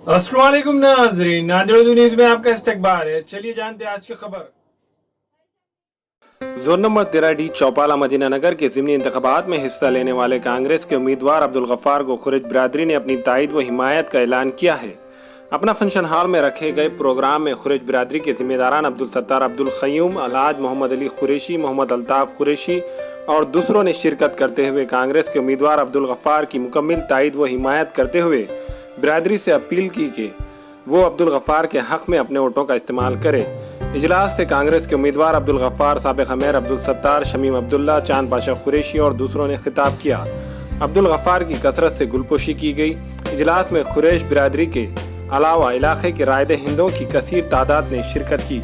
अस्सलाम वालेकुम नाज़रीन, नादिर न्यूज़ में आपका इस्तकबाल है। चलिए जानते हैं आज की खबर। Zone number 13D Chaupala Medina नगर के ज़िमनी इंतखाबात में हिस्सा लेने वाले कांग्रेस के उम्मीदवार अब्दुल गफ्फार को कुरैश बिरादरी ने अपनी तायद व हिमायत का ऐलान किया है। अपना फंक्शन हॉल में रखे गए प्रोग्राम में कुरैश बिरादरी के जिम्मेदारान अब्दुल सत्तार अब्दुल क़य्यूम, अलहाज मोहम्मद अली कुरैशी, मोहम्मद अल्ताफ़ कुरैशी और दूसरों ने शिरकत करते हुए कांग्रेस के उम्मीदवार अब्दुल गफ्फार की मुकम्मल तायद व हिमायत करते हुए बिरादरी से अपील की कि वो अब्दुल गफ्फार के हक़ में अपने वोटों का इस्तेमाल करे। इजलास से कांग्रेस के उम्मीदवार अब्दुल गफ्फार, साबिक़ मेयर अब्दुल सत्तार, शमीम अब्दुल्ला, चांद पाशा कुरैशी और दूसरों ने खिताब किया। अब्दुल गफ्फार की कसरत से गुलपोशी की गई। इजलास में कुरैश बिरादरी के अलावा इलाके के रायदे हिंदों की कसीर तादाद ने शिरकत की।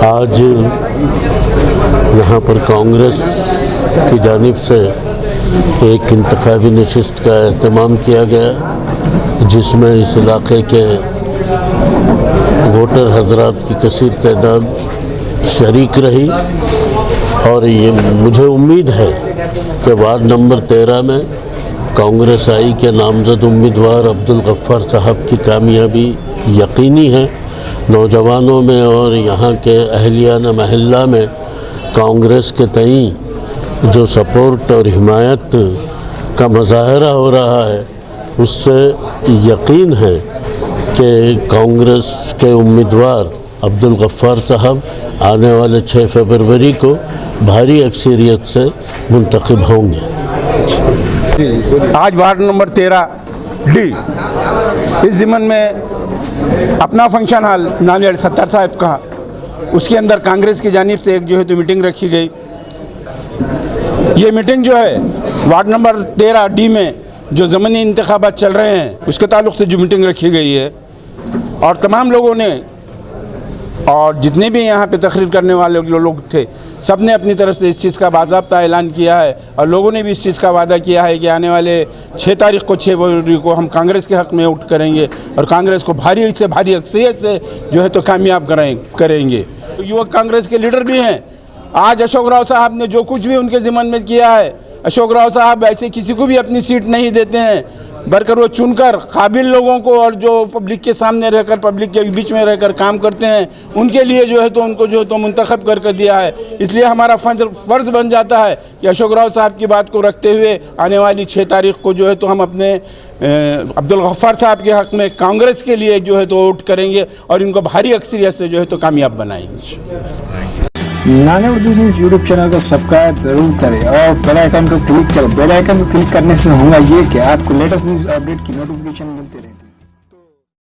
आज यहाँ पर कांग्रेस की जानिब से एक इंतखाबी नशिस्त का एहतमाम किया गया, जिसमें इस इलाके के वोटर हजरात की कसीर तादाद शरीक रही और ये मुझे उम्मीद है कि वार्ड नंबर 13 में कांग्रेस आई के नामजद उम्मीदवार अब्दुल गफ्फार साहब की कामयाबी यकीनी है। नौजवानों में और यहाँ के अहलियान महल्ला में कांग्रेस के तई जो सपोर्ट और हिमायत का मुजाहरा हो रहा है, उससे यकीन है कि कांग्रेस के उम्मीदवार अब्दुल गफ्फार साहब आने वाले 6 फरवरी को भारी अक्सरियत से मुंतखब होंगे। आज वार्ड नंबर 13D इस ज़िमन में अपना फंक्शन हॉल नांदेड़ सत्तार साहब का, उसके अंदर कांग्रेस की जानिब से एक जो है तो मीटिंग रखी गई। ये मीटिंग जो है वार्ड नंबर 13D में जो ज़मीनी इंतखाबात चल रहे हैं उसके ताल्लुक़ से जो मीटिंग रखी गई है और तमाम लोगों ने और जितने भी यहाँ पे तकरीर करने वाले लोग थे, सब ने अपनी तरफ से इस चीज़ का बाज़ाब्ता ऐलान किया है और लोगों ने भी इस चीज़ का वादा किया है कि आने वाले 6 तारीख़ को 6 फरवरी को हम कांग्रेस के हक़ में वोट करेंगे और कांग्रेस को भारी से भारी अक्सरियत से जो है तो कामयाब करेंगे। तो युवक कांग्रेस के लीडर भी हैं। आज अशोक राव साहब ने जो कुछ भी उनके ज़िम्मन में किया है, अशोक राव साहब ऐसे किसी को भी अपनी सीट नहीं देते हैं, बल्कि वो चुनकर काबिल लोगों को और जो पब्लिक के सामने रहकर पब्लिक के बीच में रहकर काम करते हैं, उनके लिए जो है तो उनको जो है तो मुंतखब कर दिया है। इसलिए हमारा फ़र्ज़ बन जाता है कि अशोक राव साहब की बात को रखते हुए आने वाली 6 तारीख़ को जो है तो हम अपने अब्दुल गफ्फार साहब के हक़ में कांग्रेस के लिए जो है तो वोट करेंगे और इनको भारी अक्सरियत से जो है तो कामयाब बनाएंगे। नादिर न्यूज़ यूट्यूब चैनल को सब्सक्राइब जरूर करें और बेल आइकन को क्लिक करें। बेल आइकन को क्लिक करने से होगा ये कि आपको लेटेस्ट न्यूज़ अपडेट की नोटिफिकेशन मिलती रहेगी।